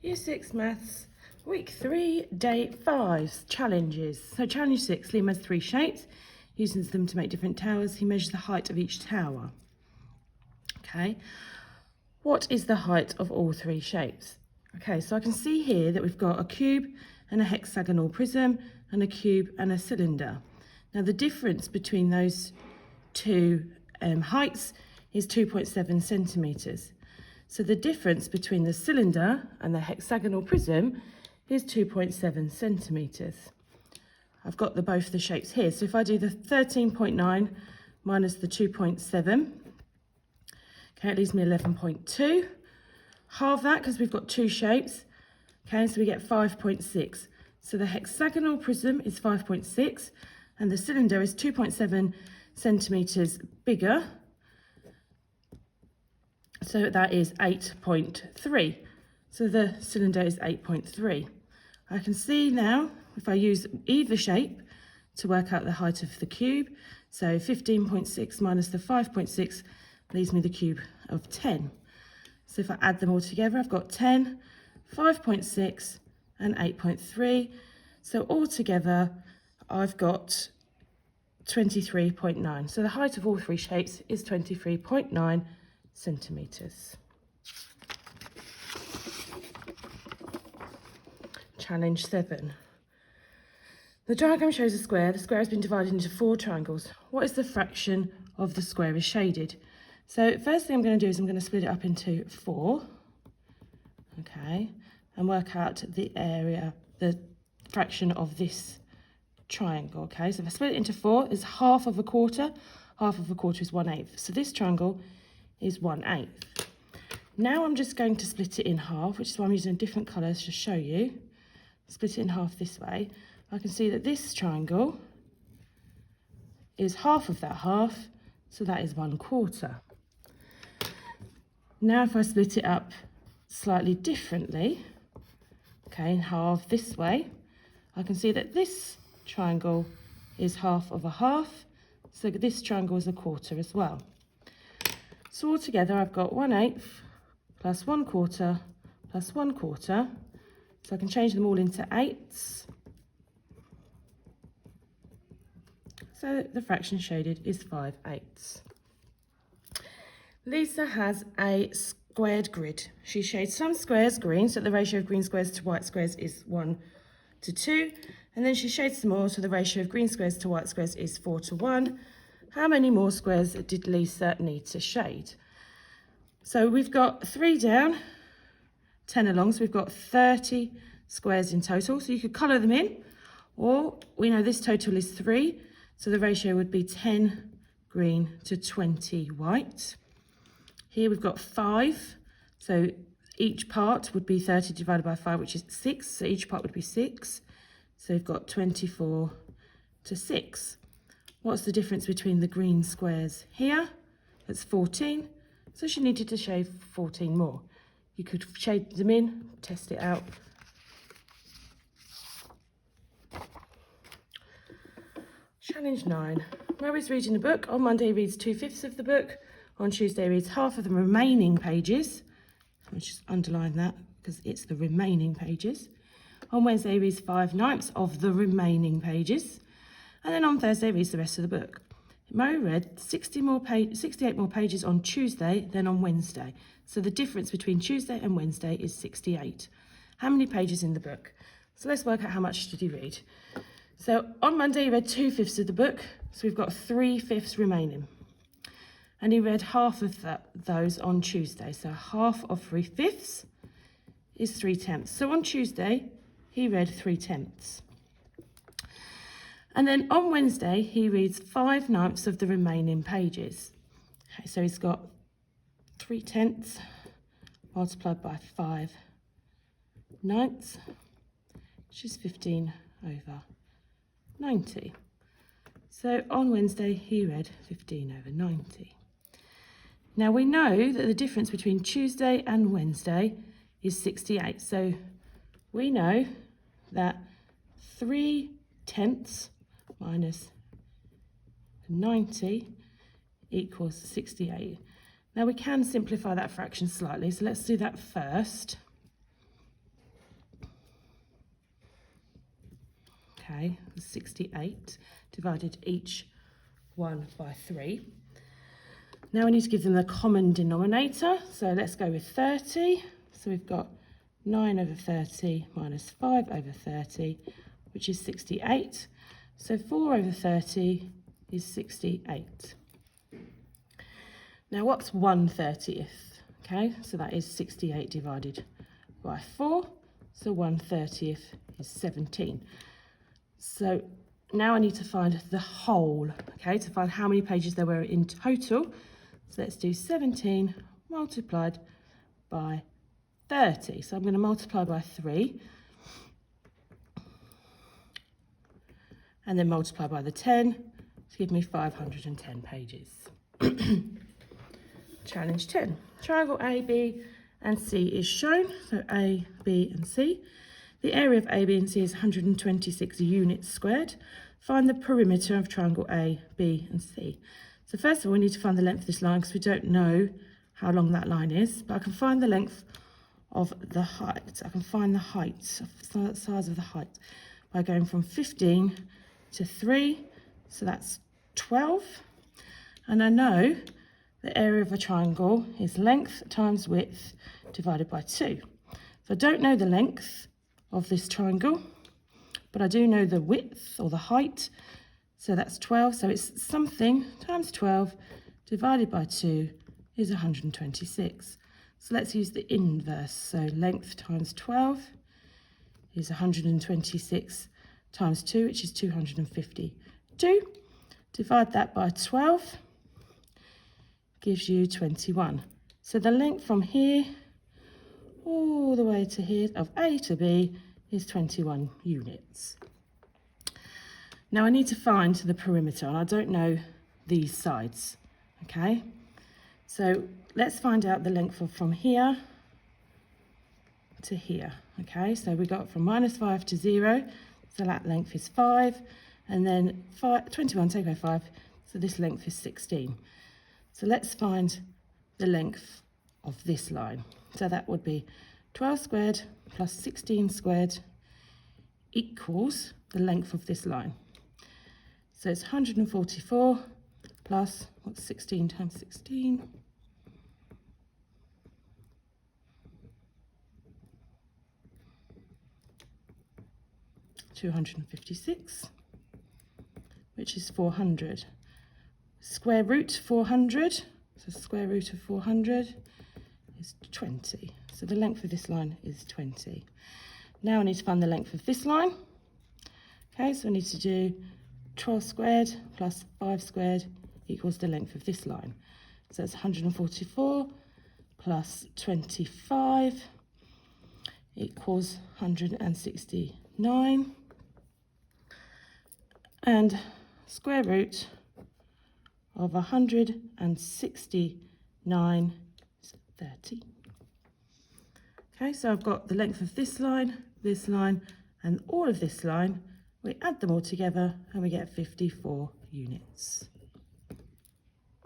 Year 6 Maths, Week 3, Day 5, challenges. So challenge 6, Liam has 3 shapes, uses them to make different towers. He measures the height of each tower. Okay, what is the height of all 3 shapes? Okay, so I can see here that we've got a cube and a hexagonal prism and a cube and a cylinder. Now the difference between those two heights is 2.7 centimetres. So the difference between the cylinder and the hexagonal prism is 2.7 centimetres. I've got both the shapes here. So if I do the 13.9 minus the 2.7, okay, it leaves me 11.2. Halve that because we've got 2 shapes. Okay, so we get 5.6. So the hexagonal prism is 5.6 and the cylinder is 2.7 centimetres bigger. So that is 8.3. So the cylinder is 8.3. I can see now, if I use either shape to work out the height of the cube, so 15.6 minus the 5.6 leaves me the cube of 10. So if I add them all together, I've got 10, 5.6 and 8.3. So altogether, I've got 23.9. So the height of all 3 shapes is 23.9 centimetres. Challenge 7. The diagram shows a square. The square has been divided into 4 triangles. What is the fraction of the square is shaded? So first thing I'm going to do is I'm going to split it up into 4. Okay, and work out the area, the fraction of this triangle. Okay, so if I split it into 4, it's half of a quarter. Half of a quarter is 1/8. So this triangle is 1/8. Now I'm just going to split it in half, which is why I'm using different colours to show you. Split it in half this way. I can see that this triangle is half of that half, so that is 1/4. Now if I split it up slightly differently, okay, in half this way, I can see that this triangle is half of a half, so this triangle is a quarter as well. So altogether I've got 1/8 plus 1/4 plus 1/4. So I can change them all into 8s. So the fraction shaded is 5/8. Lisa has a squared grid. She shades some squares green, so the ratio of green squares to white squares is 1:2. And then she shades some more, so the ratio of green squares to white squares is 4:1. How many more squares did Lisa need to shade? So we've got 3 down, 10 along, so we've got 30 squares in total. So you could colour them in, or we know this total is 3, so the ratio would be 10 green to 20 white. Here we've got 5, so each part would be 30 divided by 5, which is 6, so each part would be 6. So we've got 24 to 6. What's the difference between the green squares here? That's 14, so she needed to shade 14 more. You could shade them in, test it out. Challenge 9. Murray's reading a book. On Monday he reads 2/5 of the book. On Tuesday he reads half of the remaining pages. I'll just underline that because it's the remaining pages. On Wednesday he reads 5/9 of the remaining pages. And then on Thursday he reads the rest of the book. Murray read 68 more pages on Tuesday than on Wednesday. So the difference between Tuesday and Wednesday is 68. How many pages in the book? So let's work out how much did he read. So on Monday he read 2/5 of the book, so we've got 3/5 remaining. And he read half of those on Tuesday, so half of 3/5 is 3/10. So on Tuesday he read 3/10. And then on Wednesday he reads 5/9 of the remaining pages. Okay, so he's got 3/10 multiplied by 5/9, which is 15/90. So on Wednesday he read 15/90. Now we know that the difference between Tuesday and Wednesday is 68. So we know that 3/10 minus 90 equals 68. Now we can simplify that fraction slightly, so let's do that first. okay, 68, divided each one by 3. Now we need to give them the common denominator, so let's go with 30. So we've got 9 over 30 minus 5 over 30, which is 68. So 4 over 30 is 68. Now what's 1/30th? Okay, so that is 68 divided by 4. So 1/30th is 17. So now I need to find the whole, okay, to find how many pages there were in total. So let's do 17 multiplied by 30. So I'm going to multiply by 3. And then multiply by the 10 to give me 510 pages. Challenge 10. Triangle A, B and C is shown. So A, B and C. The area of A, B and C is 126 units squared. Find the perimeter of triangle A, B and C. So first of all, we need to find the length of this line because we don't know how long that line is. But I can find the length of the height. I can find the height, the size of the height, by going from 15 to 3. So that's 12. And I know the area of a triangle is length times width divided by 2. So I don't know the length of this triangle, but I do know the width or the height. So that's 12. So it's something times 12 divided by 2 is 126. So let's use the inverse. So length times 12 is 126 times 2, which is 252. Divide that by 12 gives you 21. So the length from here all the way to here of A to B is 21 units. Now I need to find the perimeter, and I don't know these sides, okay? So let's find out the length from here to here, okay? So we got from -5 to 0, so that length is 5, and then 21 take away 5, so this length is 16. So let's find the length of this line. So that would be 12 squared plus 16 squared equals the length of this line. So it's 144 plus, what's 16 times 16? 256, which is 400. Square root 400, so square root of 400 is 20. So the length of this line is 20. Now I need to find the length of this line. Okay, so I need to do 12 squared plus 5 squared equals the length of this line. So it's 144 plus 25 equals 169. And square root of 169 is 30. Okay, so I've got the length of this line, and all of this line. We add them all together and we get 54 units.